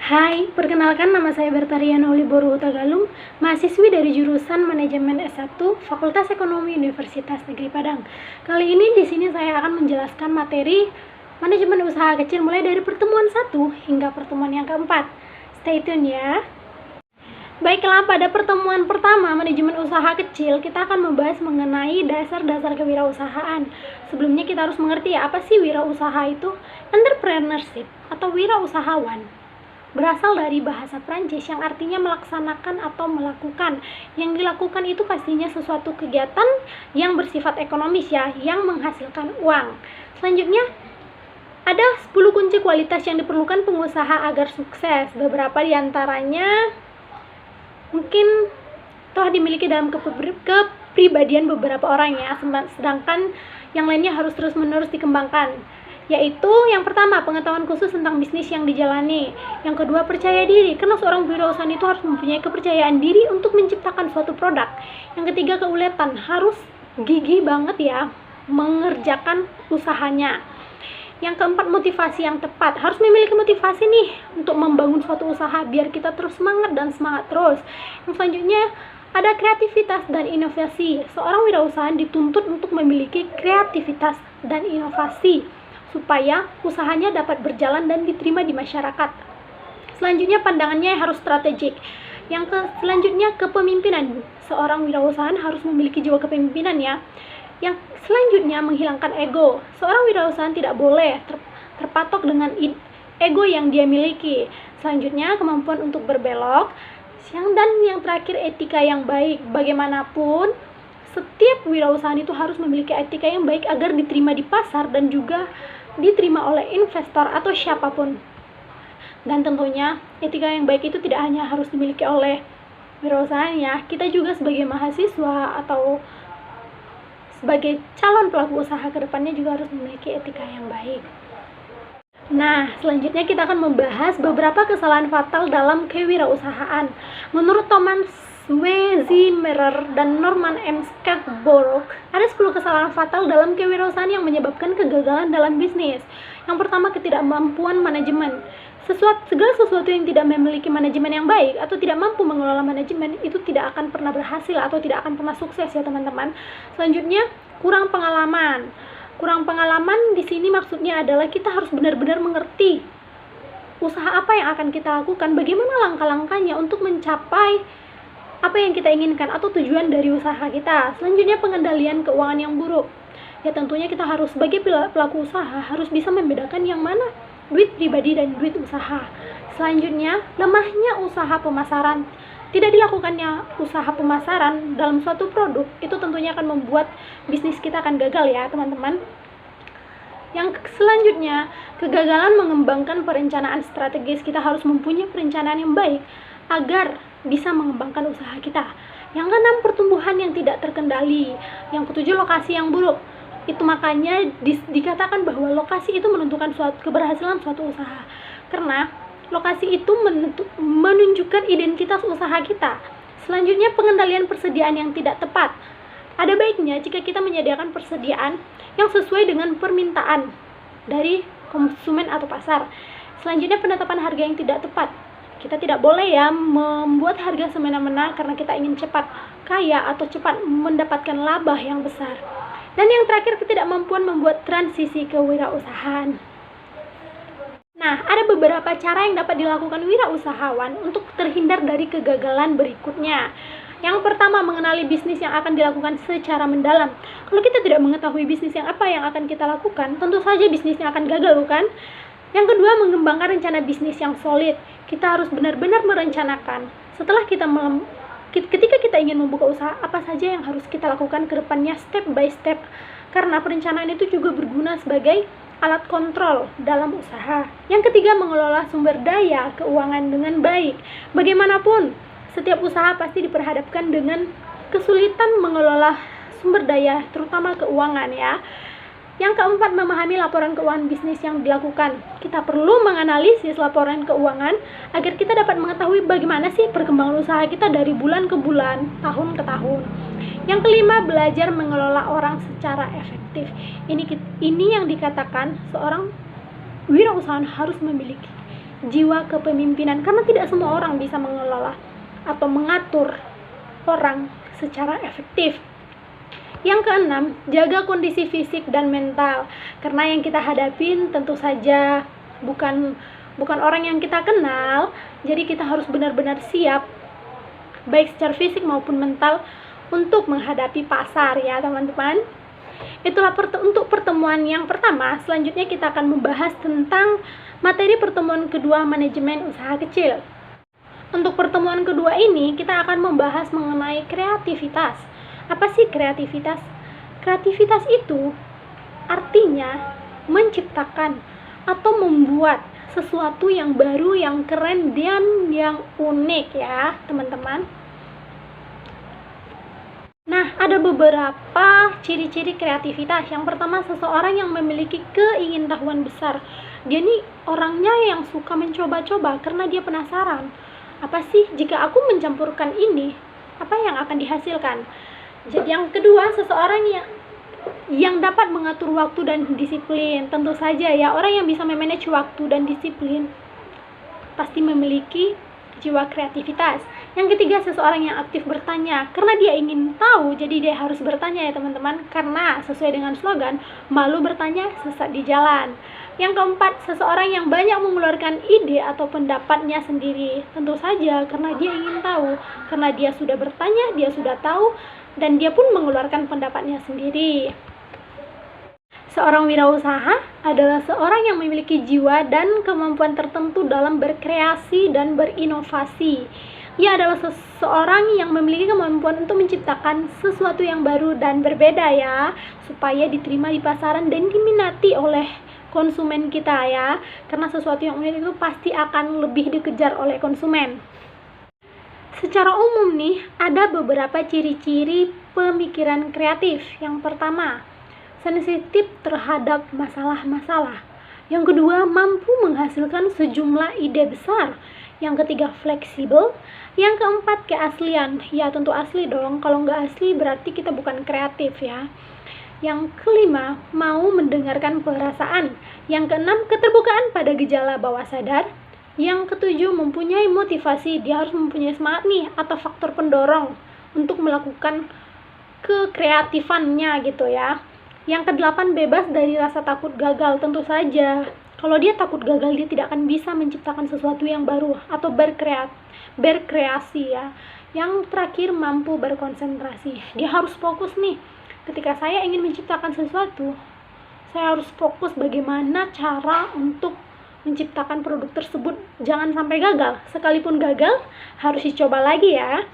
Hai, perkenalkan nama saya Bertariana Oliboru Tagalung, mahasiswi dari jurusan Manajemen S1 Fakultas Ekonomi Universitas Negeri Padang. Kali ini di sini saya akan menjelaskan materi manajemen usaha kecil mulai dari pertemuan 1 hingga pertemuan yang keempat. Stay tune ya. Baiklah, pada pertemuan pertama manajemen usaha kecil, kita akan membahas mengenai dasar-dasar kewirausahaan. Sebelumnya kita harus mengerti apa sih wirausaha itu? Entrepreneurship atau wirausahawan berasal dari bahasa Prancis yang artinya melaksanakan atau melakukan. Yang dilakukan itu pastinya sesuatu kegiatan yang bersifat ekonomis ya, yang menghasilkan uang. Selanjutnya, ada 10 kunci kualitas yang diperlukan pengusaha agar sukses. Beberapa diantaranya mungkin telah dimiliki dalam kepribadian beberapa orang ya, sedangkan yang lainnya harus terus-menerus dikembangkan. Yaitu yang pertama, pengetahuan khusus tentang bisnis yang dijalani. Yang kedua, percaya diri, karena seorang wirausahaan itu harus mempunyai kepercayaan diri untuk menciptakan suatu produk. Yang ketiga, keuletan, harus gigih banget ya mengerjakan usahanya. Yang keempat, motivasi yang tepat, harus memiliki motivasi nih untuk membangun suatu usaha biar kita terus semangat dan semangat terus. Yang selanjutnya, ada kreativitas dan inovasi. Seorang wirausahaan dituntut untuk memiliki kreativitas dan inovasi supaya usahanya dapat berjalan dan diterima di masyarakat. Selanjutnya, pandangannya harus strategik. Selanjutnya, kepemimpinan. Seorang wirausahaan harus memiliki jiwa kepemimpinan ya. Yang selanjutnya, menghilangkan ego. Seorang wirausahaan tidak boleh terpatok dengan ego yang dia miliki. Selanjutnya, kemampuan untuk berbelok. Dan yang terakhir, etika yang baik. Bagaimanapun, setiap wirausahaan itu harus memiliki etika yang baik agar diterima di pasar dan juga diterima oleh investor atau siapapun. Dan tentunya etika yang baik itu tidak hanya harus dimiliki oleh wirausahaan ya, kita juga sebagai mahasiswa atau sebagai calon pelaku usaha kedepannya juga harus memiliki etika yang baik. Nah, selanjutnya kita akan membahas beberapa kesalahan fatal dalam kewirausahaan. Menurut Thomas W. Zimmerer dan Norman M. Scarborough, ada 10 kesalahan fatal dalam kewirausahaan yang menyebabkan kegagalan dalam bisnis. Yang pertama, ketidakmampuan manajemen. Segala sesuatu yang tidak memiliki manajemen yang baik atau tidak mampu mengelola manajemen itu tidak akan pernah berhasil atau tidak akan pernah sukses ya teman-teman. Selanjutnya, kurang pengalaman. Kurang pengalaman di sini maksudnya adalah kita harus benar-benar mengerti usaha apa yang akan kita lakukan, bagaimana langkah-langkahnya untuk mencapai apa yang kita inginkan atau tujuan dari usaha kita. Selanjutnya, pengendalian keuangan yang buruk. Ya tentunya kita harus sebagai pelaku usaha harus bisa membedakan yang mana duit pribadi dan duit usaha. Selanjutnya, lemahnya usaha pemasaran. Tidak dilakukannya usaha pemasaran dalam suatu produk itu tentunya akan membuat bisnis kita akan gagal ya teman-teman. Yang selanjutnya, kegagalan mengembangkan perencanaan strategis. Kita harus mempunyai perencanaan yang baik agar bisa mengembangkan usaha kita. Yang keenam, pertumbuhan yang tidak terkendali. Yang ketujuh, lokasi yang buruk. Itu makanya dikatakan bahwa lokasi itu menentukan keberhasilan suatu usaha. Karena lokasi itu menunjukkan identitas usaha kita. Selanjutnya, pengendalian persediaan yang tidak tepat. Ada baiknya jika kita menyediakan persediaan yang sesuai dengan permintaan dari konsumen atau pasar. Selanjutnya, penetapan harga yang tidak tepat. Kita tidak boleh ya membuat harga semena-mena karena kita ingin cepat kaya atau cepat mendapatkan laba yang besar. Dan yang terakhir, ketidakmampuan membuat transisi kewirausahaan. Nah, ada beberapa cara yang dapat dilakukan wirausahawan untuk terhindar dari kegagalan berikutnya. Yang pertama, mengenali bisnis yang akan dilakukan secara mendalam. Kalau kita tidak mengetahui bisnis yang akan kita lakukan, tentu saja bisnisnya akan gagal, bukan? Yang kedua, mengembangkan rencana bisnis yang solid. Kita harus benar-benar merencanakan. Ketika kita ingin membuka usaha, apa saja yang harus kita lakukan ke depannya step by step. Karena perencanaan itu juga berguna sebagai alat kontrol dalam usaha. Yang ketiga, mengelola sumber daya keuangan dengan baik. Bagaimanapun, setiap usaha pasti diperhadapkan dengan kesulitan mengelola sumber daya, terutama keuangan ya. Yang keempat, memahami laporan keuangan bisnis yang dilakukan. Kita perlu menganalisis laporan keuangan agar kita dapat mengetahui bagaimana sih perkembangan usaha kita dari bulan ke bulan, tahun ke tahun. Yang kelima, belajar mengelola orang secara efektif. Ini yang dikatakan seorang wirausahaan harus memiliki, jiwa kepemimpinan, karena tidak semua orang bisa mengelola atau mengatur orang secara efektif. Yang keenam, jaga kondisi fisik dan mental, karena yang kita hadapin tentu saja bukan orang yang kita kenal, jadi kita harus benar-benar siap baik secara fisik maupun mental untuk menghadapi pasar ya teman-teman. Itulah untuk pertemuan yang pertama. Selanjutnya kita akan membahas tentang materi pertemuan kedua, manajemen usaha kecil. Untuk pertemuan kedua ini kita akan membahas mengenai kreativitas. Apa sih kreativitas? Kreativitas itu artinya menciptakan atau membuat sesuatu yang baru, yang keren, dan yang unik ya teman-teman. Nah, ada beberapa ciri-ciri kreativitas. Yang pertama, seseorang yang memiliki keingintahuan besar. Dia nih orangnya yang suka mencoba-coba karena dia penasaran. Apa sih jika aku mencampurkan ini? Apa yang akan dihasilkan? Jadi yang kedua, seseorang yang dapat mengatur waktu dan disiplin. Tentu saja ya, orang yang bisa memanage waktu dan disiplin pasti memiliki jiwa kreativitas. Yang ketiga, seseorang yang aktif bertanya. Karena dia ingin tahu, jadi dia harus bertanya ya teman-teman. Karena sesuai dengan slogan, malu bertanya, sesat di jalan. Yang keempat, seseorang yang banyak mengeluarkan ide atau pendapatnya sendiri. Tentu saja karena dia ingin tahu. Karena dia sudah bertanya, dia sudah tahu, dan dia pun mengeluarkan pendapatnya sendiri. Seorang wirausaha adalah seorang yang memiliki jiwa dan kemampuan tertentu dalam berkreasi dan berinovasi. Ia adalah seseorang yang memiliki kemampuan untuk menciptakan sesuatu yang baru dan berbeda ya, supaya diterima di pasaran dan diminati oleh konsumen kita ya. Karena sesuatu yang unik itu pasti akan lebih dikejar oleh konsumen. Secara umum nih, ada beberapa ciri-ciri pemikiran kreatif. Yang pertama, sensitif terhadap masalah-masalah. Yang kedua, mampu menghasilkan sejumlah ide besar. Yang ketiga, fleksibel. Yang keempat, keaslian. Ya tentu asli dong, kalau nggak asli berarti kita bukan kreatif ya. Yang kelima, mau mendengarkan perasaan. Yang keenam, keterbukaan pada gejala bawah sadar. Yang ketujuh, mempunyai motivasi. Dia harus mempunyai semangat nih, atau faktor pendorong untuk melakukan kekreatifannya gitu ya. Yang kedelapan, bebas dari rasa takut gagal. Tentu saja kalau dia takut gagal, dia tidak akan bisa menciptakan sesuatu yang baru atau berkreasi ya. Yang terakhir, mampu berkonsentrasi. Dia harus fokus nih. Ketika saya ingin menciptakan sesuatu, saya harus fokus bagaimana cara untuk menciptakan produk tersebut. Jangan sampai gagal. Sekalipun gagal, harus dicoba lagi ya.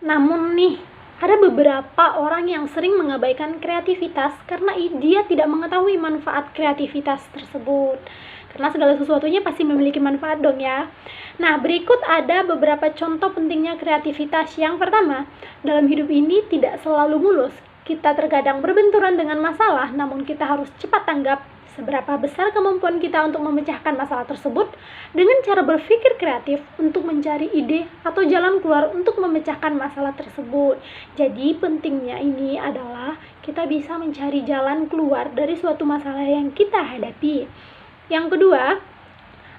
Namun nih, ada beberapa orang yang sering mengabaikan kreativitas karena dia tidak mengetahui manfaat kreativitas tersebut. Karena segala sesuatunya pasti memiliki manfaat dong ya. Nah, berikut ada beberapa contoh pentingnya kreativitas. Yang pertama, dalam hidup ini tidak selalu mulus. Kita terkadang berbenturan dengan masalah, namun kita harus cepat tanggap. Seberapa besar kemampuan kita untuk memecahkan masalah tersebut dengan cara berpikir kreatif untuk mencari ide atau jalan keluar untuk memecahkan masalah tersebut. Jadi pentingnya ini adalah kita bisa mencari jalan keluar dari suatu masalah yang kita hadapi. Yang kedua,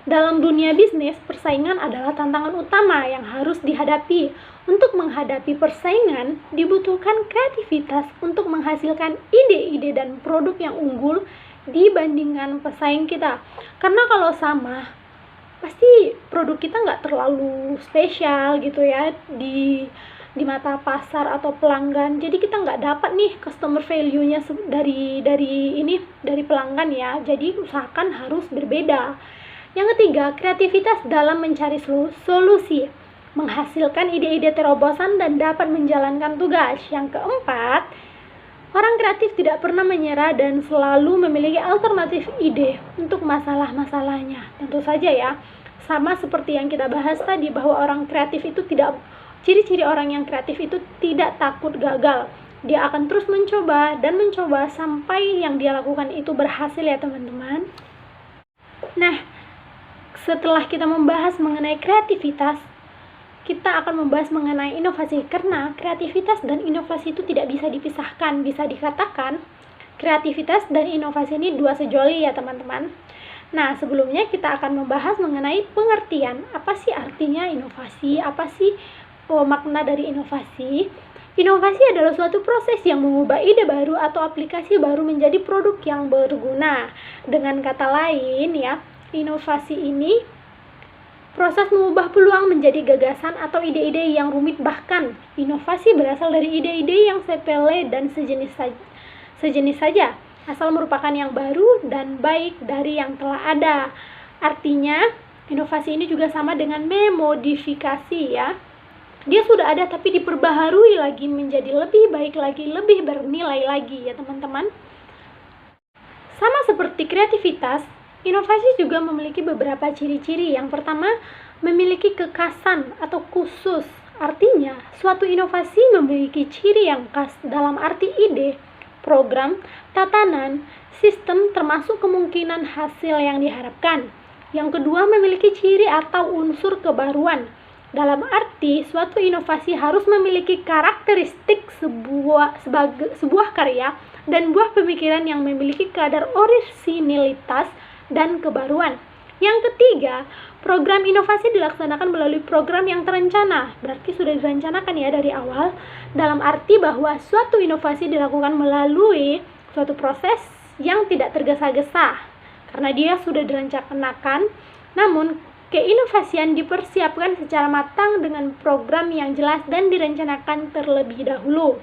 dalam dunia bisnis, persaingan adalah tantangan utama yang harus dihadapi. Untuk menghadapi persaingan, dibutuhkan kreativitas untuk menghasilkan ide-ide dan produk yang unggul dibandingkan pesaing kita. Karena kalau sama, pasti produk kita nggak terlalu spesial gitu ya di mata pasar atau pelanggan. Jadi kita nggak dapat nih customer value-nya dari pelanggan ya. Jadi usahakan harus berbeda. Yang ketiga, kreativitas dalam mencari solusi, menghasilkan ide-ide terobosan dan dapat menjalankan tugas. Yang keempat, orang kreatif tidak pernah menyerah dan selalu memiliki alternatif ide untuk masalah-masalahnya. Tentu saja ya, sama seperti yang kita bahas tadi bahwa orang kreatif itu ciri-ciri orang yang kreatif itu tidak takut gagal. Dia akan terus mencoba dan mencoba sampai yang dia lakukan itu berhasil ya teman-teman. Nah, setelah kita membahas mengenai kreativitas, kita akan membahas mengenai inovasi, karena kreativitas dan inovasi itu tidak bisa dipisahkan. Bisa dikatakan kreativitas dan inovasi ini dua sejoli ya teman-teman. Nah, sebelumnya kita akan membahas mengenai pengertian. Apa sih artinya inovasi? Apa sih makna dari inovasi? Inovasi adalah suatu proses yang mengubah ide baru atau aplikasi baru menjadi produk yang berguna. Dengan kata lain ya, inovasi ini proses mengubah peluang menjadi gagasan atau ide-ide yang rumit. Bahkan inovasi berasal dari ide-ide yang sepele dan sejenis saja, asal merupakan yang baru dan baik dari yang telah ada. Artinya, inovasi ini juga sama dengan memodifikasi ya. Dia sudah ada tapi diperbaharui lagi menjadi lebih baik lagi, lebih bernilai lagi ya teman-teman. Sama seperti kreativitas, inovasi juga memiliki beberapa ciri-ciri. Yang pertama, memiliki kekhasan atau khusus. Artinya, suatu inovasi memiliki ciri yang khas dalam arti ide, program, tatanan, sistem termasuk kemungkinan hasil yang diharapkan. Yang kedua, memiliki ciri atau unsur kebaruan. Dalam arti, suatu inovasi harus memiliki karakteristik sebuah karya dan buah pemikiran yang memiliki kadar orisinilitas dan kebaruan. Yang ketiga, program inovasi dilaksanakan melalui program yang terencana. Berarti sudah direncanakan ya dari awal, dalam arti bahwa suatu inovasi dilakukan melalui suatu proses yang tidak tergesa-gesa karena dia sudah direncanakan. Namun keinovasian dipersiapkan secara matang dengan program yang jelas dan direncanakan terlebih dahulu.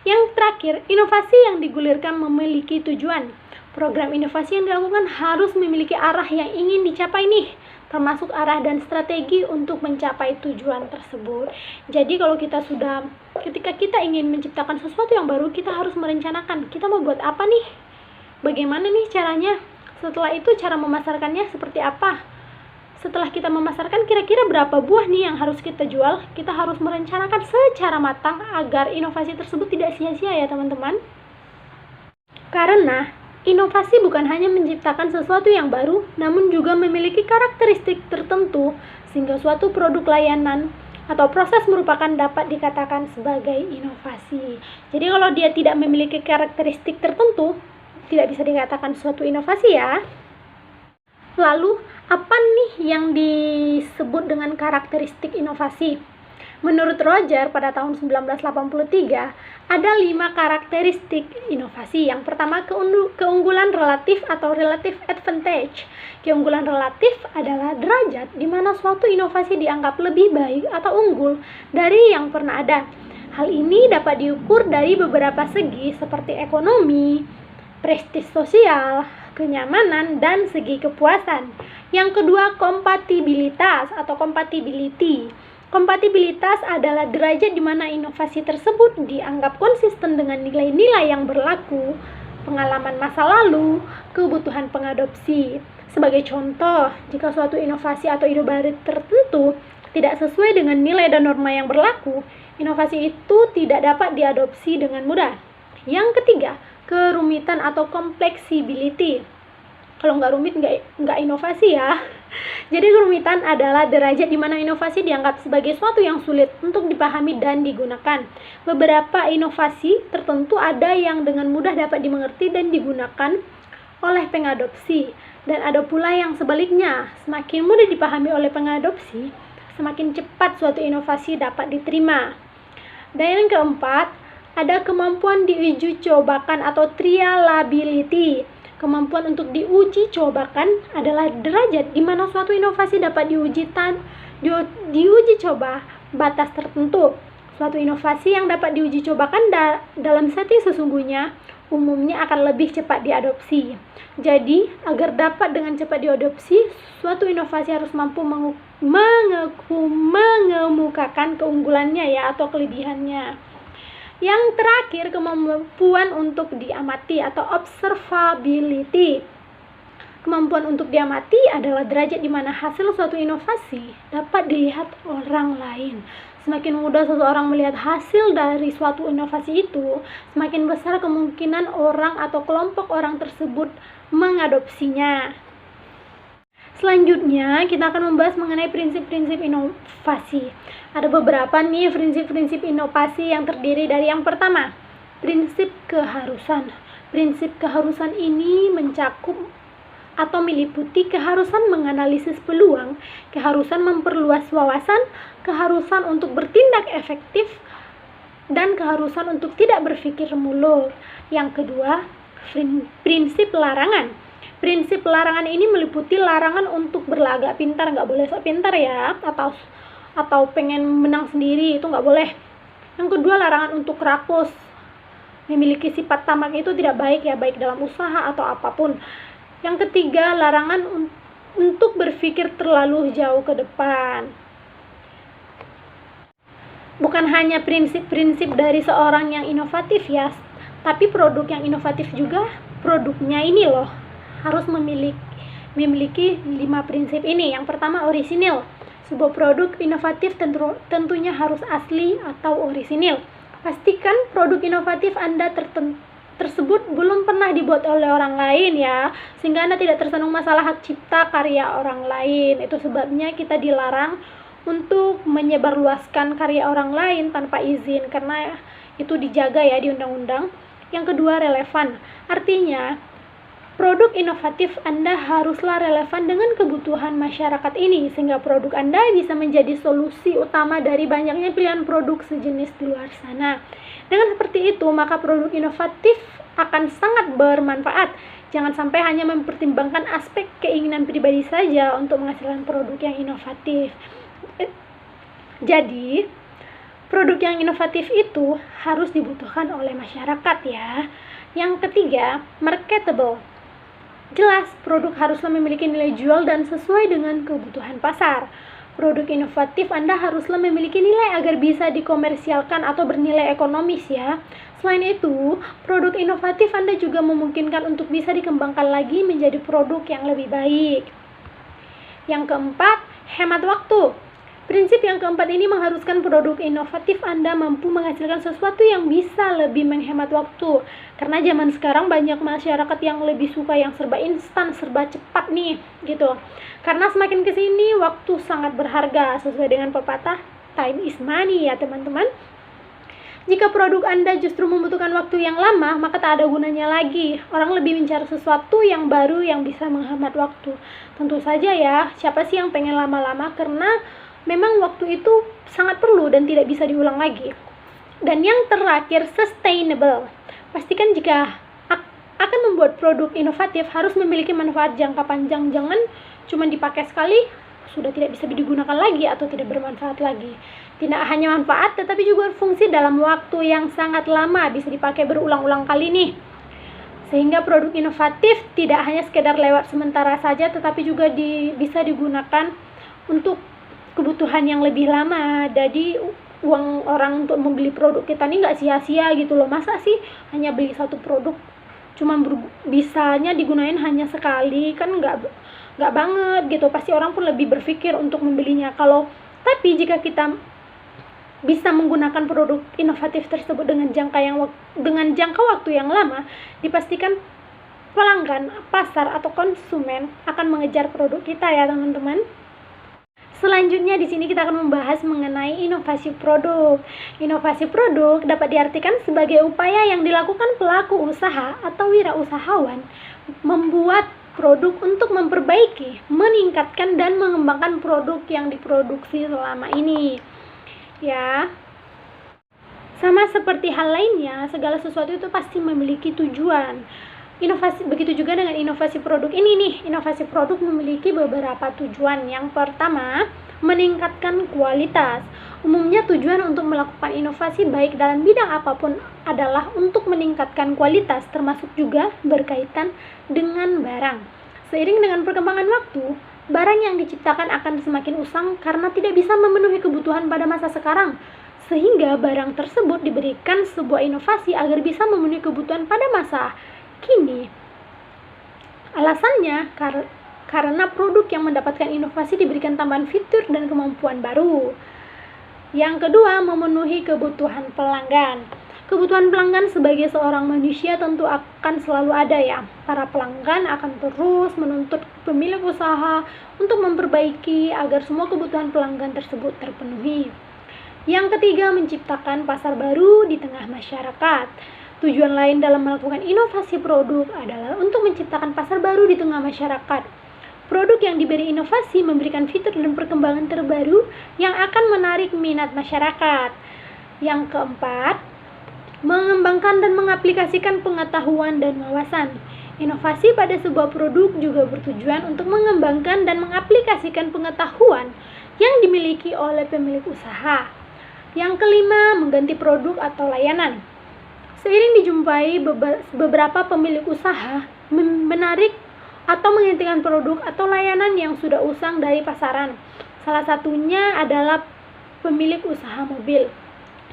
Yang terakhir, inovasi yang digulirkan memiliki tujuan. Program inovasi yang dilakukan harus memiliki arah yang ingin dicapai nih, termasuk arah dan strategi untuk mencapai tujuan tersebut. Jadi ketika kita ingin menciptakan sesuatu yang baru, kita harus merencanakan, kita mau buat apa nih? Bagaimana nih caranya? Setelah itu cara memasarkannya seperti apa? Setelah kita memasarkan, kira-kira berapa buah nih yang harus kita jual? Kita harus merencanakan secara matang agar inovasi tersebut tidak sia-sia ya teman-teman. Karena inovasi bukan hanya menciptakan sesuatu yang baru, namun juga memiliki karakteristik tertentu sehingga suatu produk layanan atau proses merupakan dapat dikatakan sebagai inovasi. Jadi kalau dia tidak memiliki karakteristik tertentu, tidak bisa dikatakan suatu inovasi ya. Lalu, apa nih yang disebut dengan karakteristik inovasi? Menurut Roger pada tahun 1983, ada 5 karakteristik inovasi. Yang pertama, keunggulan relatif atau relative advantage. Keunggulan relatif adalah derajat di mana suatu inovasi dianggap lebih baik atau unggul dari yang pernah ada. Hal ini dapat diukur dari beberapa segi seperti ekonomi, prestis sosial, kenyamanan, dan segi kepuasan. Yang kedua, kompatibilitas atau compatibility. Kompatibilitas adalah derajat di mana inovasi tersebut dianggap konsisten dengan nilai-nilai yang berlaku, pengalaman masa lalu, kebutuhan pengadopsi. Sebagai contoh, jika suatu inovasi atau ide baru tertentu tidak sesuai dengan nilai dan norma yang berlaku, inovasi itu tidak dapat diadopsi dengan mudah. Yang ketiga, kerumitan atau complexibility. Kalau nggak rumit nggak inovasi ya. Jadi kerumitan adalah derajat di mana inovasi dianggap sebagai sesuatu yang sulit untuk dipahami dan digunakan. Beberapa inovasi tertentu ada yang dengan mudah dapat dimengerti dan digunakan oleh pengadopsi, dan ada pula yang sebaliknya, semakin mudah dipahami oleh pengadopsi, semakin cepat suatu inovasi dapat diterima. Dan yang keempat, ada kemampuan diuji cobakan atau trialability. Kemampuan untuk diuji cobakan adalah derajat di mana suatu inovasi dapat diuji coba batas tertentu. Suatu inovasi yang dapat diuji cobakan dalam setting sesungguhnya umumnya akan lebih cepat diadopsi. Jadi, agar dapat dengan cepat diadopsi, suatu inovasi harus mampu mengemukakan keunggulannya ya atau kelebihannya. Yang terakhir, kemampuan untuk diamati atau observability. Kemampuan untuk diamati adalah derajat di mana hasil suatu inovasi dapat dilihat orang lain. Semakin mudah seseorang melihat hasil dari suatu inovasi itu, semakin besar kemungkinan orang atau kelompok orang tersebut mengadopsinya. Selanjutnya, kita akan membahas mengenai prinsip-prinsip inovasi. Ada beberapa nih prinsip-prinsip inovasi yang terdiri dari yang pertama, prinsip keharusan. Prinsip keharusan ini mencakup atau meliputi keharusan menganalisis peluang, keharusan memperluas wawasan, keharusan untuk bertindak efektif, dan keharusan untuk tidak berpikir muluk. Yang kedua, prinsip larangan. Prinsip larangan ini meliputi larangan untuk berlagak pintar, nggak boleh sok pintar ya, atau pengen menang sendiri, itu nggak boleh. Yang kedua, larangan untuk rakus. Memiliki sifat tamak itu tidak baik ya, baik dalam usaha atau apapun. Yang ketiga, larangan untuk berpikir terlalu jauh ke depan. Bukan hanya prinsip-prinsip dari seorang yang inovatif ya, tapi produk yang inovatif juga produknya ini loh harus memiliki 5 prinsip ini. Yang pertama, orisinil. Sebuah produk inovatif tentunya harus asli atau orisinil. Pastikan produk inovatif Anda tersebut belum pernah dibuat oleh orang lain ya, sehingga Anda tidak tersandung masalah hak cipta karya orang lain. Itu sebabnya kita dilarang untuk menyebarluaskan karya orang lain tanpa izin, karena itu dijaga ya di undang-undang. Yang kedua, relevan. Artinya, produk inovatif Anda haruslah relevan dengan kebutuhan masyarakat ini, sehingga produk Anda bisa menjadi solusi utama dari banyaknya pilihan produk sejenis di luar sana. Dengan seperti itu, maka produk inovatif akan sangat bermanfaat. Jangan sampai hanya mempertimbangkan aspek keinginan pribadi saja untuk menghasilkan produk yang inovatif. Jadi, produk yang inovatif itu harus dibutuhkan oleh masyarakat ya. Yang ketiga, marketable. Jelas, produk haruslah memiliki nilai jual dan sesuai dengan kebutuhan pasar. Produk inovatif Anda haruslah memiliki nilai agar bisa dikomersialkan atau bernilai ekonomis ya. Selain itu, produk inovatif Anda juga memungkinkan untuk bisa dikembangkan lagi menjadi produk yang lebih baik. Yang keempat, hemat waktu. Prinsip yang keempat ini mengharuskan produk inovatif Anda mampu menghasilkan sesuatu yang bisa lebih menghemat waktu. Karena zaman sekarang banyak masyarakat yang lebih suka yang serba instan, serba cepat nih, gitu. Karena semakin kesini waktu sangat berharga, sesuai dengan pepatah time is money ya teman-teman. Jika produk Anda justru membutuhkan waktu yang lama, maka tak ada gunanya lagi. Orang lebih mencari sesuatu yang baru yang bisa menghemat waktu. Tentu saja ya, siapa sih yang pengen lama-lama, karena memang waktu itu sangat perlu dan tidak bisa diulang lagi. Dan yang terakhir, sustainable. Pastikan jika akan membuat produk inovatif harus memiliki manfaat jangka panjang. Jangan cuma dipakai sekali, sudah tidak bisa digunakan lagi atau tidak bermanfaat lagi. Tidak hanya manfaat, tetapi juga berfungsi dalam waktu yang sangat lama, bisa dipakai berulang-ulang kali nih. Sehingga produk inovatif tidak hanya sekedar lewat sementara saja, tetapi juga bisa digunakan untuk kebutuhan yang lebih lama. Jadi uang orang untuk membeli produk kita ini nggak sia-sia gitu loh. Masa sih hanya beli satu produk cuma bisanya digunain hanya sekali, kan nggak banget gitu. Pasti orang pun lebih berpikir untuk membelinya. Tapi jika kita bisa menggunakan produk inovatif tersebut dengan jangka waktu yang lama, dipastikan pelanggan, pasar atau konsumen akan mengejar produk kita ya teman-teman. Selanjutnya di sini kita akan membahas mengenai inovasi produk. Inovasi produk dapat diartikan sebagai upaya yang dilakukan pelaku usaha atau wirausahawan membuat produk untuk memperbaiki, meningkatkan dan mengembangkan produk yang diproduksi selama ini. Ya. Sama seperti hal lainnya, segala sesuatu itu pasti memiliki tujuan. Begitu juga dengan inovasi produk ini nih. Inovasi produk memiliki beberapa tujuan. Yang pertama, meningkatkan kualitas. Umumnya tujuan untuk melakukan inovasi baik dalam bidang apapun adalah untuk meningkatkan kualitas, termasuk juga berkaitan dengan barang. Seiring dengan perkembangan waktu, barang yang diciptakan akan semakin usang karena tidak bisa memenuhi kebutuhan pada masa sekarang. Sehingga barang tersebut diberikan sebuah inovasi agar bisa memenuhi kebutuhan pada masa kini. Alasannya karena produk yang mendapatkan inovasi diberikan tambahan fitur dan kemampuan baru. Yang kedua, memenuhi kebutuhan pelanggan. Kebutuhan pelanggan sebagai seorang manusia tentu akan selalu ada ya. Para pelanggan akan terus menuntut pemilik usaha untuk memperbaiki agar semua kebutuhan pelanggan tersebut terpenuhi. Yang ketiga, menciptakan pasar baru di tengah masyarakat. Tujuan lain dalam melakukan inovasi produk adalah untuk menciptakan pasar baru di tengah masyarakat. Produk yang diberi inovasi memberikan fitur dan perkembangan terbaru yang akan menarik minat masyarakat. Yang keempat, mengembangkan dan mengaplikasikan pengetahuan dan wawasan. Inovasi pada sebuah produk juga bertujuan untuk mengembangkan dan mengaplikasikan pengetahuan yang dimiliki oleh pemilik usaha. Yang kelima, mengganti produk atau layanan. Seiring dijumpai beberapa pemilik usaha menarik atau menghentikan produk atau layanan yang sudah usang dari pasaran. Salah satunya adalah pemilik usaha mobil.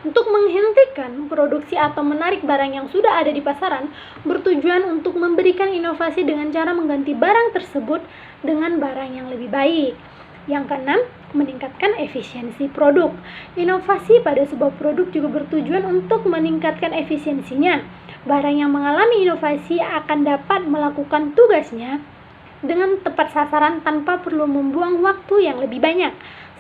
Untuk menghentikan produksi atau menarik barang yang sudah ada di pasaran, bertujuan untuk memberikan inovasi dengan cara mengganti barang tersebut dengan barang yang lebih baik. Yang keenam, meningkatkan efisiensi produk. Inovasi pada sebuah produk juga bertujuan untuk meningkatkan efisiensinya. Barang yang mengalami inovasi akan dapat melakukan tugasnya dengan tepat sasaran tanpa perlu membuang waktu yang lebih banyak.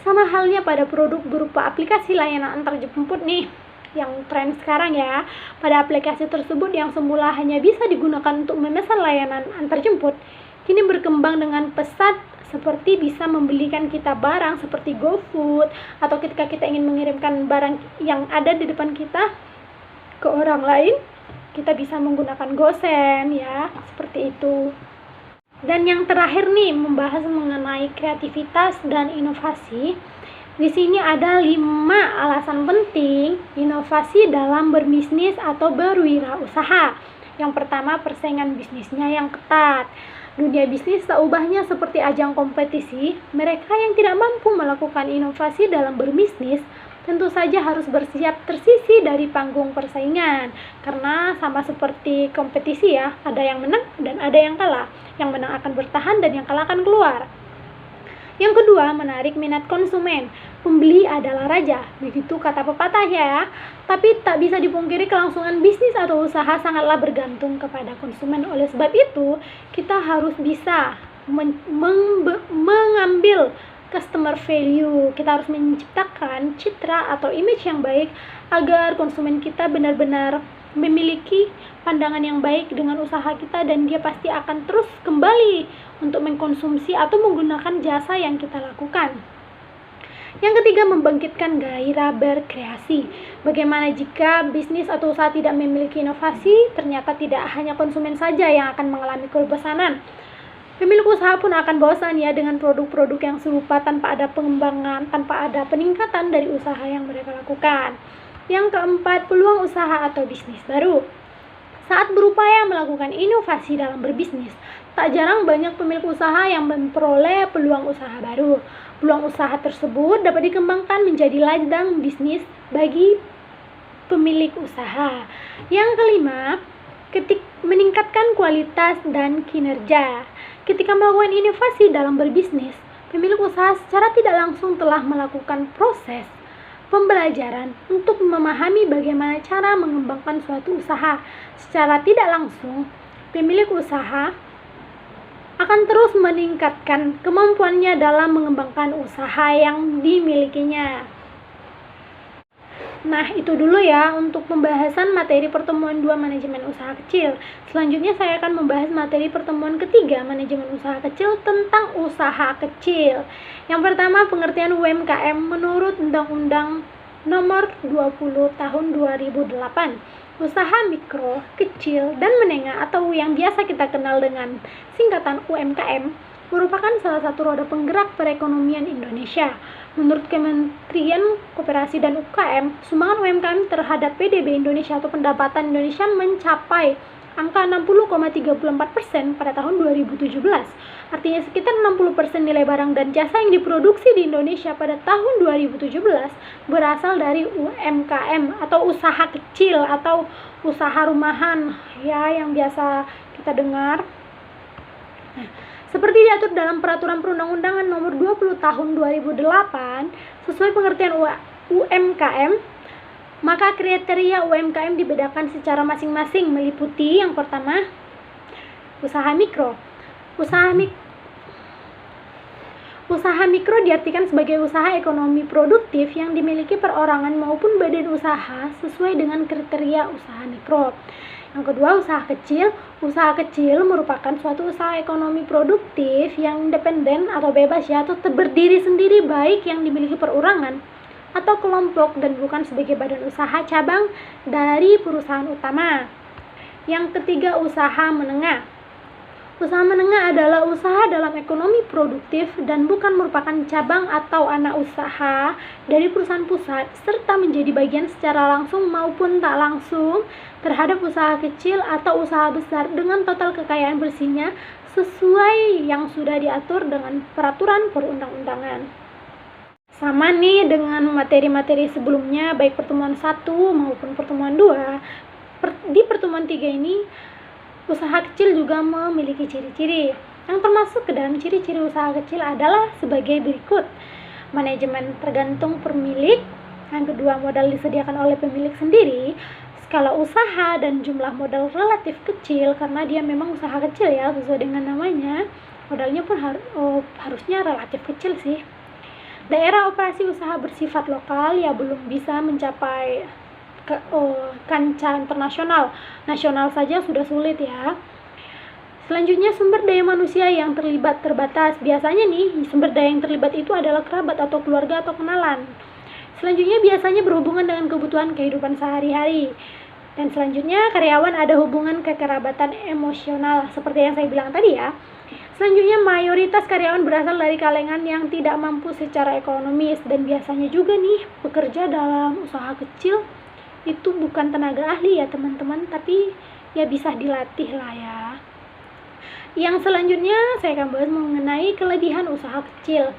Sama halnya pada produk berupa aplikasi layanan antarjemput nih, yang tren sekarang ya. Pada aplikasi tersebut yang semula hanya bisa digunakan untuk memesan layanan antarjemput, kini berkembang dengan pesat seperti bisa membelikan kita barang seperti GoFood, atau ketika kita ingin mengirimkan barang yang ada di depan kita ke orang lain, kita bisa menggunakan GoSend ya, seperti itu. Dan yang terakhir nih, membahas mengenai kreativitas dan inovasi. Di sini ada 5 alasan penting inovasi dalam berbisnis atau berwirausaha. Yang pertama, persaingan bisnisnya yang ketat. Dunia bisnis tak ubahnya seperti ajang kompetisi. Mereka yang tidak mampu melakukan inovasi dalam berbisnis tentu saja harus bersiap tersisih dari panggung persaingan, karena sama seperti kompetisi ya, ada yang menang dan ada yang kalah. Yang menang akan bertahan dan yang kalah akan keluar. Yang kedua, menarik minat konsumen. Pembeli adalah raja, begitu kata pepatah ya. Tapi tak bisa dipungkiri kelangsungan bisnis atau usaha sangatlah bergantung kepada konsumen. Oleh sebab itu, kita harus bisa mengambil customer value. Kita harus menciptakan citra atau image yang baik agar konsumen kita benar-benar memiliki pandangan yang baik dengan usaha kita, dan dia pasti akan terus kembali untuk mengkonsumsi atau menggunakan jasa yang kita lakukan. Yang ketiga, membangkitkan gairah berkreasi. Bagaimana jika bisnis atau usaha tidak memiliki inovasi? Ternyata tidak hanya konsumen saja yang akan mengalami kebosanan. Pemilik usaha pun akan bosan ya dengan produk-produk yang serupa tanpa ada pengembangan, tanpa ada peningkatan dari usaha yang mereka lakukan. Yang keempat, peluang usaha atau bisnis baru. Saat berupaya melakukan inovasi dalam berbisnis, tak jarang banyak pemilik usaha yang memperoleh peluang usaha baru. Peluang usaha tersebut dapat dikembangkan menjadi ladang bisnis bagi pemilik usaha. Yang kelima, meningkatkan kualitas dan kinerja. Ketika melakukan inovasi dalam berbisnis, pemilik usaha secara tidak langsung telah melakukan proses pembelajaran untuk memahami bagaimana cara mengembangkan suatu usaha. Secara tidak langsung, pemilik usaha akan terus meningkatkan kemampuannya dalam mengembangkan usaha yang dimilikinya. Nah, itu dulu ya untuk pembahasan materi pertemuan 2 manajemen usaha kecil. Selanjutnya saya akan membahas materi pertemuan ketiga manajemen usaha kecil tentang usaha kecil. Yang pertama, pengertian UMKM menurut Undang-Undang Nomor 20 Tahun 2008. Usaha mikro, kecil, dan menengah atau yang biasa kita kenal dengan singkatan UMKM merupakan salah satu roda penggerak perekonomian Indonesia. Menurut Kementerian Koperasi dan UKM, sumbangan UMKM terhadap PDB Indonesia atau pendapatan Indonesia mencapai angka 60,34% pada tahun 2017. Artinya sekitar 60% nilai barang dan jasa yang diproduksi di Indonesia pada tahun 2017 berasal dari UMKM atau usaha kecil atau usaha rumahan ya yang biasa kita dengar. Nah, seperti diatur dalam Peraturan Perundang-undangan Nomor 20 Tahun 2008, sesuai pengertian UMKM, maka kriteria UMKM dibedakan secara masing-masing meliputi yang pertama, usaha mikro. Usaha mikro diartikan sebagai usaha ekonomi produktif yang dimiliki perorangan maupun badan usaha sesuai dengan kriteria usaha mikro. Yang kedua, usaha kecil. Usaha kecil merupakan suatu usaha ekonomi produktif yang independen atau bebas ya, atau berdiri sendiri baik yang dimiliki perorangan atau kelompok dan bukan sebagai badan usaha cabang dari perusahaan utama. Yang ketiga, usaha menengah. Usaha menengah adalah usaha dalam ekonomi produktif dan bukan merupakan cabang atau anak usaha dari perusahaan pusat, serta menjadi bagian secara langsung maupun tak langsung terhadap usaha kecil atau usaha besar dengan total kekayaan bersihnya sesuai yang sudah diatur dengan peraturan perundang-undangan. Sama nih dengan materi-materi sebelumnya, baik pertemuan 1 maupun pertemuan 2. Di pertemuan 3 ini, usaha kecil juga memiliki ciri-ciri. Yang termasuk ke dalam ciri-ciri usaha kecil adalah sebagai berikut. Manajemen tergantung pemilik. Yang kedua, modal disediakan oleh pemilik sendiri. Skala usaha dan jumlah modal relatif kecil karena dia memang usaha kecil ya, sesuai dengan namanya. Modalnya pun harusnya relatif kecil sih. Daerah operasi usaha bersifat lokal ya, belum bisa mencapai kancah internasional. Nasional saja sudah sulit ya. Selanjutnya, sumber daya manusia yang terlibat terbatas. Biasanya nih, sumber daya yang terlibat itu adalah kerabat atau keluarga atau kenalan. Selanjutnya, biasanya berhubungan dengan kebutuhan kehidupan sehari-hari. Dan selanjutnya, karyawan ada hubungan kekerabatan emosional seperti yang saya bilang tadi ya. Selanjutnya, mayoritas karyawan berasal dari kalangan yang tidak mampu secara ekonomis, dan biasanya juga nih bekerja dalam usaha kecil itu bukan tenaga ahli ya teman-teman, tapi ya bisa dilatih lah ya. Yang selanjutnya saya akan bahas mengenai kelebihan usaha kecil.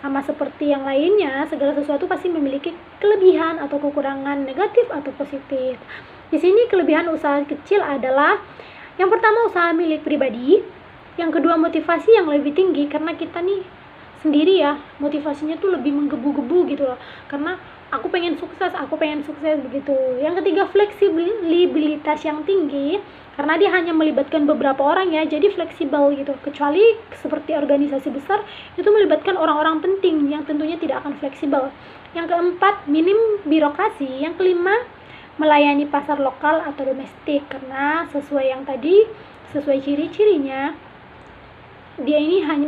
Sama seperti yang lainnya, segala sesuatu pasti memiliki kelebihan atau kekurangan negatif atau positif. Di sini kelebihan usaha kecil adalah yang pertama, usaha milik pribadi. Yang kedua, motivasi yang lebih tinggi karena kita nih sendiri ya, motivasinya tuh lebih menggebu-gebu gitu loh, karena aku pengen sukses begitu. Yang ketiga, fleksibilitas yang tinggi karena dia hanya melibatkan beberapa orang ya, jadi fleksibel gitu. Kecuali seperti organisasi besar itu melibatkan orang-orang penting yang tentunya tidak akan fleksibel. Yang keempat, minim birokrasi. Yang kelima, melayani pasar lokal atau domestik karena sesuai yang tadi, sesuai ciri-cirinya, dia ini hanya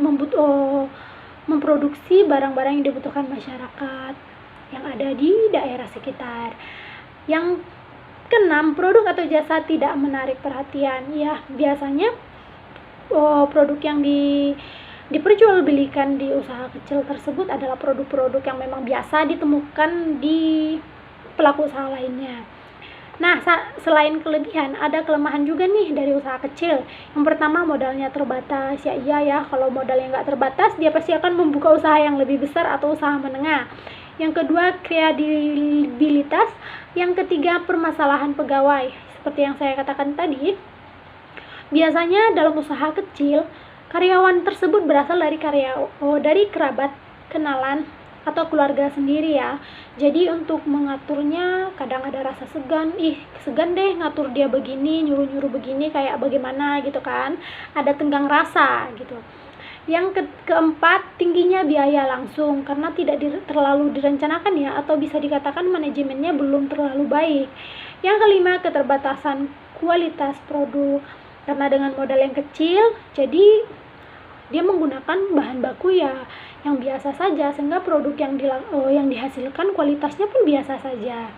memproduksi barang-barang yang dibutuhkan masyarakat yang ada di daerah sekitar. Yang keenam, produk atau jasa tidak menarik perhatian. Ya, biasanya produk yang diperjualbelikan di usaha kecil tersebut adalah produk-produk yang memang biasa ditemukan di pelaku usaha lainnya. Nah, selain kelebihan, ada kelemahan juga nih dari usaha kecil. Yang pertama, modalnya terbatas. Ya iya ya, kalau modalnya nggak terbatas, dia pasti akan membuka usaha yang lebih besar atau usaha menengah. Yang kedua, kredibilitas. Yang ketiga, permasalahan pegawai. Seperti yang saya katakan tadi, biasanya dalam usaha kecil, karyawan tersebut berasal dari kerabat, kenalan, atau keluarga sendiri ya. Jadi untuk mengaturnya kadang ada rasa segan deh ngatur dia begini, nyuruh-nyuruh begini, kayak bagaimana gitu kan, ada tenggang rasa gitu. Yang keempat, tingginya biaya langsung karena tidak terlalu direncanakan ya, atau bisa dikatakan manajemennya belum terlalu baik. Yang kelima, keterbatasan kualitas produk karena dengan modal yang kecil, jadi dia menggunakan bahan baku ya yang biasa saja, sehingga produk yang dihasilkan kualitasnya pun biasa saja.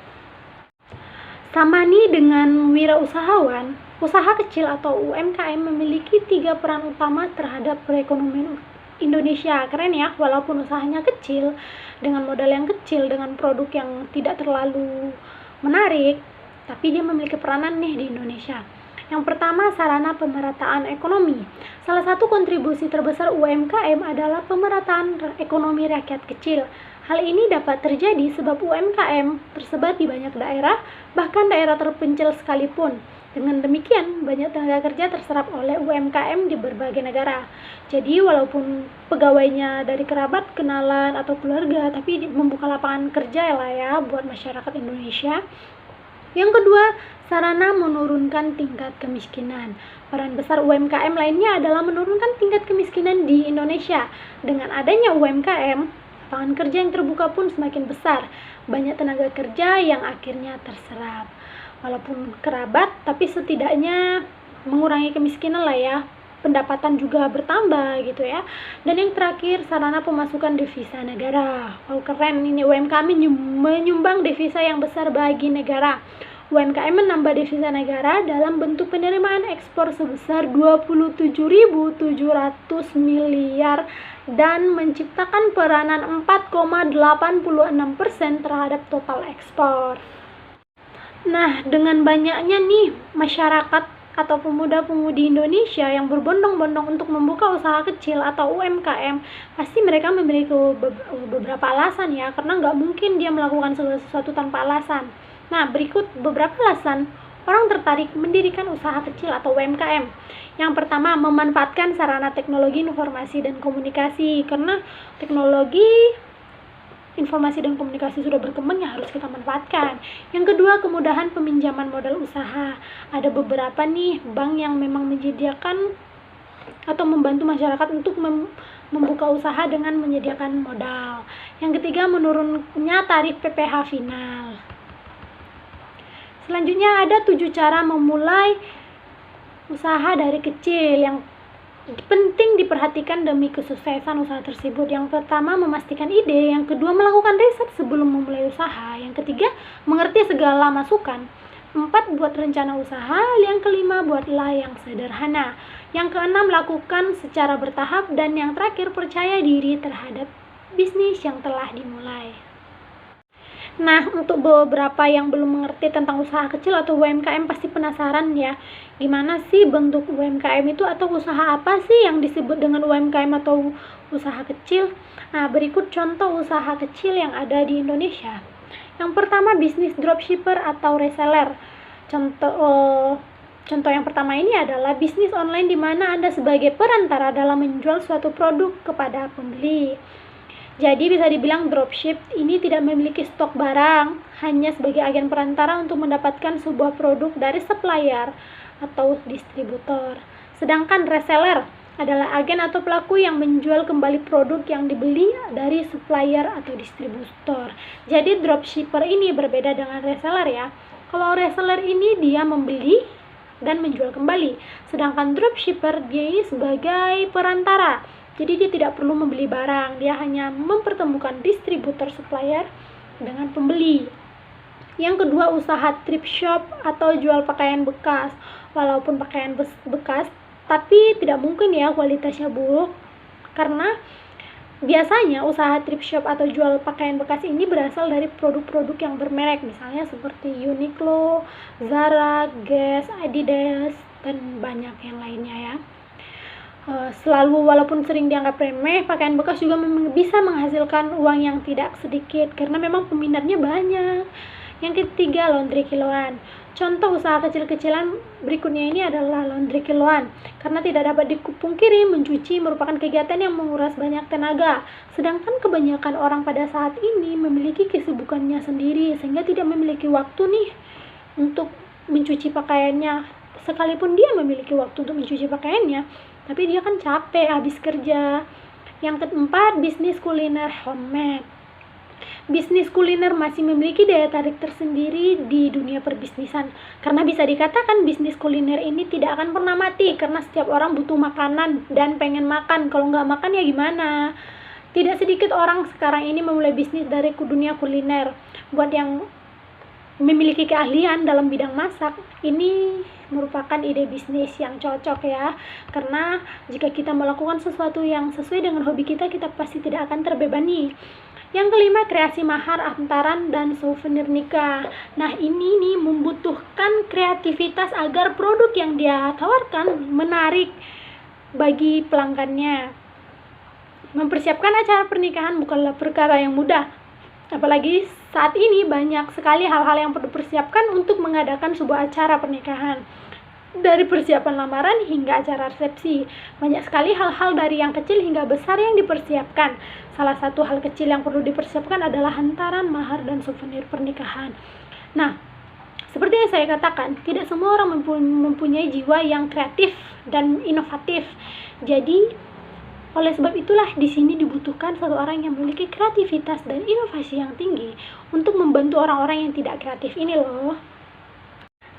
Sama nih dengan wirausahawan, usaha kecil atau UMKM memiliki 3 peran utama terhadap perekonomian Indonesia. Keren ya, walaupun usahanya kecil, dengan modal yang kecil, dengan produk yang tidak terlalu menarik, tapi dia memiliki peranan nih di Indonesia. Yang pertama, sarana pemerataan ekonomi. Salah satu kontribusi terbesar UMKM adalah pemerataan ekonomi rakyat kecil. Hal ini dapat terjadi sebab UMKM tersebar di banyak daerah, bahkan daerah terpencil sekalipun. Dengan demikian, banyak tenaga kerja terserap oleh UMKM di berbagai negara. Jadi, walaupun pegawainya dari kerabat, kenalan, atau keluarga, tapi membuka lapangan kerja lah ya buat masyarakat Indonesia. Yang kedua, sarana menurunkan tingkat kemiskinan. Peran besar UMKM lainnya adalah menurunkan tingkat kemiskinan di Indonesia. Dengan adanya UMKM, lapangan kerja yang terbuka pun semakin besar. Banyak tenaga kerja yang akhirnya terserap. Walaupun kerabat, tapi setidaknya mengurangi kemiskinan lah ya. Pendapatan juga bertambah gitu ya. Dan yang terakhir, sarana pemasukan devisa negara. Oh, keren ini, UMKM menyumbang devisa yang besar bagi negara. UMKM menambah devisa negara dalam bentuk penerimaan ekspor sebesar 27.700 miliar dan menciptakan peranan 4,86% terhadap total ekspor. Nah, dengan banyaknya nih masyarakat atau pemuda-pemudi Indonesia yang berbondong-bondong untuk membuka usaha kecil atau UMKM, pasti mereka memiliki beberapa alasan ya, karena nggak mungkin dia melakukan sesuatu tanpa alasan. Nah, berikut beberapa alasan orang tertarik mendirikan usaha kecil atau UMKM. Yang pertama, memanfaatkan sarana teknologi informasi dan komunikasi, karena teknologi informasi dan komunikasi sudah berkembang, ya harus kita manfaatkan. Yang kedua, kemudahan peminjaman modal usaha. Ada beberapa nih bank yang memang menyediakan atau membantu masyarakat untuk membuka usaha dengan menyediakan modal. Yang ketiga, menurunnya tarif PPh final. Selanjutnya ada 7 cara memulai usaha dari kecil yang penting diperhatikan demi kesuksesan usaha tersebut. Yang pertama, memastikan ide. Yang kedua, melakukan riset sebelum memulai usaha. Yang ketiga, mengerti segala masukan. 4, buat rencana usaha. Yang kelima, buatlah yang sederhana. Yang keenam, lakukan secara bertahap. Dan yang terakhir, percaya diri terhadap bisnis yang telah dimulai. Nah, untuk beberapa yang belum mengerti tentang usaha kecil atau UMKM pasti penasaran ya, gimana sih bentuk UMKM itu, atau usaha apa sih yang disebut dengan UMKM atau usaha kecil? Nah, berikut contoh usaha kecil yang ada di Indonesia. Yang pertama, bisnis dropshipper atau reseller. Contoh yang pertama ini adalah bisnis online di mana Anda sebagai perantara dalam menjual suatu produk kepada pembeli. Jadi bisa dibilang dropship ini tidak memiliki stok barang, hanya sebagai agen perantara untuk mendapatkan sebuah produk dari supplier atau distributor. Sedangkan reseller adalah agen atau pelaku yang menjual kembali produk yang dibeli dari supplier atau distributor. Jadi dropshipper ini berbeda dengan reseller ya. Kalau reseller ini dia membeli dan menjual kembali, sedangkan dropshipper dia ini sebagai perantara. Jadi dia tidak perlu membeli barang, dia hanya mempertemukan distributor supplier dengan pembeli. Yang kedua, usaha thrift shop atau jual pakaian bekas. Walaupun pakaian bekas, tapi tidak mungkin ya kualitasnya buruk, karena biasanya usaha thrift shop atau jual pakaian bekas ini berasal dari produk-produk yang bermerek, misalnya seperti Uniqlo, Zara, Guess, Adidas, dan banyak yang lainnya ya. Selalu walaupun sering dianggap remeh, pakaian bekas juga bisa menghasilkan uang yang tidak sedikit karena memang peminatnya banyak. Yang ketiga, laundry kiloan. Contoh usaha kecil-kecilan berikutnya ini adalah laundry kiloan. Karena tidak dapat dipungkiri, mencuci merupakan kegiatan yang menguras banyak tenaga. Sedangkan kebanyakan orang pada saat ini memiliki kesibukannya sendiri sehingga tidak memiliki waktu nih untuk mencuci pakaiannya. Sekalipun dia memiliki waktu untuk mencuci pakaiannya, tapi dia kan capek habis kerja. Yang keempat, bisnis kuliner homemade. Bisnis kuliner masih memiliki daya tarik tersendiri di dunia perbisnisan, karena bisa dikatakan bisnis kuliner ini tidak akan pernah mati, karena setiap orang butuh makanan dan pengen makan. Kalau nggak makan ya gimana? Tidak sedikit orang sekarang ini memulai bisnis dari dunia kuliner. Buat yang memiliki keahlian dalam bidang masak, ini merupakan ide bisnis yang cocok ya, karena jika kita melakukan sesuatu yang sesuai dengan hobi kita, kita pasti tidak akan terbebani. Yang kelima, kreasi mahar, hantaran, dan souvenir nikah. Nah, ini nih membutuhkan kreativitas agar produk yang dia tawarkan menarik bagi pelanggannya. Mempersiapkan acara pernikahan bukanlah perkara yang mudah, apalagi saat ini banyak sekali hal-hal yang perlu dipersiapkan untuk mengadakan sebuah acara pernikahan. Dari persiapan lamaran hingga acara resepsi, banyak sekali hal-hal dari yang kecil hingga besar yang dipersiapkan. Salah satu hal kecil yang perlu dipersiapkan adalah hantaran, mahar, dan souvenir pernikahan. Nah, Seperti yang saya katakan, tidak semua orang mempunyai jiwa yang kreatif dan inovatif. Jadi, oleh sebab itulah di sini dibutuhkan satu orang yang memiliki kreativitas dan inovasi yang tinggi untuk membantu orang-orang yang tidak kreatif ini loh.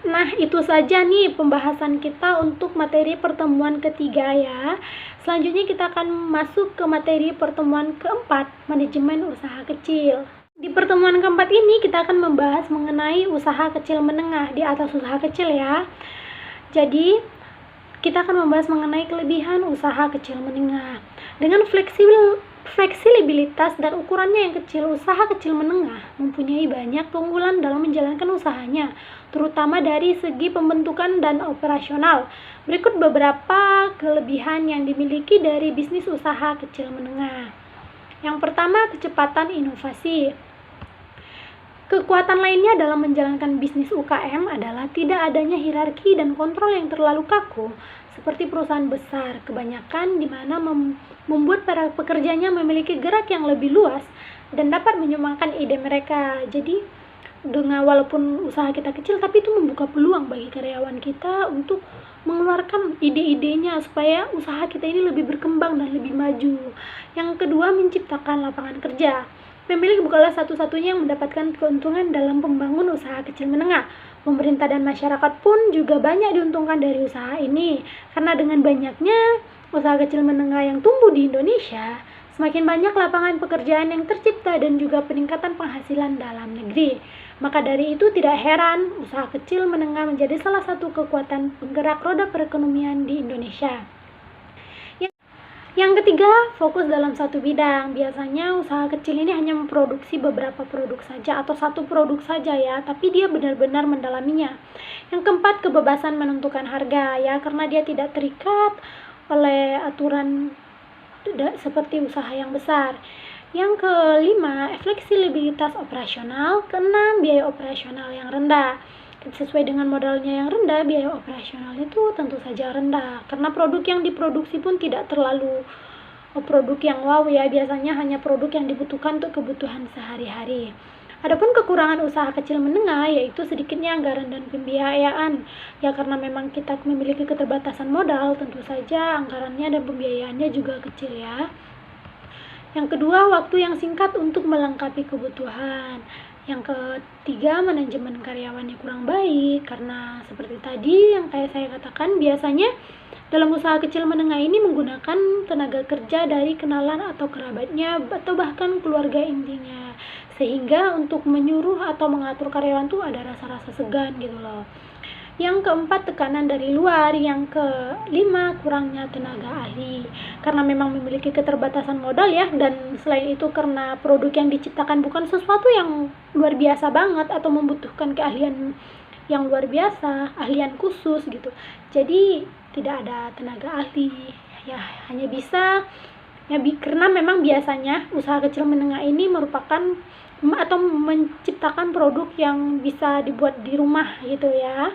Nah, itu saja nih pembahasan kita untuk materi pertemuan ketiga ya. Selanjutnya kita akan masuk ke materi pertemuan keempat, manajemen usaha kecil. Di pertemuan keempat ini kita akan membahas mengenai usaha kecil menengah di atas usaha kecil ya. Jadi, kita akan membahas mengenai kelebihan usaha kecil menengah. Dengan fleksibilitas dan ukurannya yang kecil, usaha kecil menengah mempunyai banyak keunggulan dalam menjalankan usahanya, terutama dari segi pembentukan dan operasional. Berikut beberapa kelebihan yang dimiliki dari bisnis usaha kecil menengah. Yang pertama, kecepatan inovasi. Kekuatan lainnya dalam menjalankan bisnis UKM adalah tidak adanya hierarki dan kontrol yang terlalu kaku seperti perusahaan besar, kebanyakan di mana membuat para pekerjanya memiliki gerak yang lebih luas dan dapat menyumbangkan ide mereka. Jadi, dengan walaupun usaha kita kecil, tapi itu membuka peluang bagi karyawan kita untuk mengeluarkan ide-idenya supaya usaha kita ini lebih berkembang dan lebih maju. Yang kedua, menciptakan lapangan kerja. Pemilik bukanlah satu-satunya yang mendapatkan keuntungan dalam membangun usaha kecil menengah. Pemerintah dan masyarakat pun juga banyak diuntungkan dari usaha ini. Karena dengan banyaknya usaha kecil menengah yang tumbuh di Indonesia, semakin banyak lapangan pekerjaan yang tercipta dan juga peningkatan penghasilan dalam negeri. Maka dari itu tidak heran usaha kecil menengah menjadi salah satu kekuatan penggerak roda perekonomian di Indonesia. Yang ketiga, fokus dalam satu bidang. Biasanya usaha kecil ini hanya memproduksi beberapa produk saja atau satu produk saja ya, tapi dia benar-benar mendalaminya. Yang keempat, kebebasan menentukan harga ya, karena dia tidak terikat oleh aturan seperti usaha yang besar. Yang kelima, fleksibilitas operasional. Keenam, biaya operasional yang rendah. Sesuai dengan modalnya yang rendah, biaya operasional itu tentu saja rendah karena produk yang diproduksi pun tidak terlalu produk yang wow ya, biasanya hanya produk yang dibutuhkan untuk kebutuhan sehari-hari. Adapun kekurangan usaha kecil menengah yaitu sedikitnya anggaran dan pembiayaan ya, karena memang kita memiliki keterbatasan modal, tentu saja anggarannya dan pembiayaannya juga kecil ya. Yang kedua, waktu yang singkat untuk melengkapi kebutuhan. Yang ketiga, manajemen karyawannya kurang baik karena seperti tadi yang kayak saya katakan, biasanya dalam usaha kecil menengah ini menggunakan tenaga kerja dari kenalan atau kerabatnya atau bahkan keluarga intinya, sehingga untuk menyuruh atau mengatur karyawan tuh ada rasa-rasa segan gitu loh. Yang keempat, tekanan dari luar. Yang kelima, kurangnya tenaga ahli karena memang memiliki keterbatasan modal ya, dan selain itu karena produk yang diciptakan bukan sesuatu yang luar biasa banget atau membutuhkan keahlian yang luar biasa, ahlian khusus gitu, jadi tidak ada tenaga ahli ya, hanya bisa ya karena memang biasanya usaha kecil menengah ini merupakan atau menciptakan produk yang bisa dibuat di rumah gitu ya.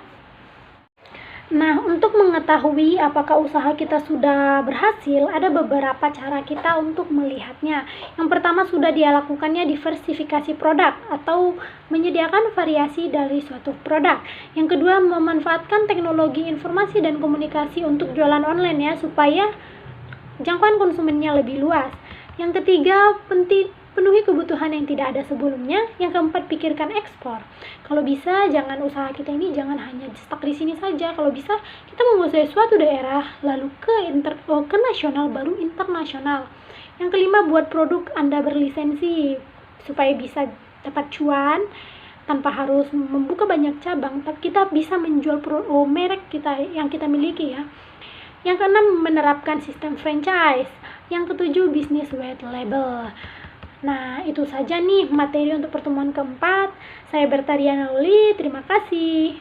Nah, untuk mengetahui apakah usaha kita sudah berhasil, ada beberapa cara kita untuk melihatnya. Yang pertama, sudah dia lakukannya diversifikasi produk atau menyediakan variasi dari suatu produk. Yang kedua, memanfaatkan teknologi informasi dan komunikasi untuk jualan online ya, supaya jangkauan konsumennya lebih luas. Yang ketiga, penuhi kebutuhan yang tidak ada sebelumnya. Yang keempat, pikirkan ekspor. Kalau bisa, jangan usaha kita ini jangan hanya stuck di sini saja. Kalau bisa, kita menguasai suatu daerah, lalu ke nasional, baru internasional. Yang kelima, buat produk Anda berlisensi supaya bisa dapat cuan tanpa harus membuka banyak cabang, tapi kita bisa menjual merek kita yang kita miliki ya. Yang keenam, menerapkan sistem franchise. Yang ketujuh, bisnis white label. Nah, itu saja nih materi untuk pertemuan keempat. Saya Bertariana Luli, terima kasih.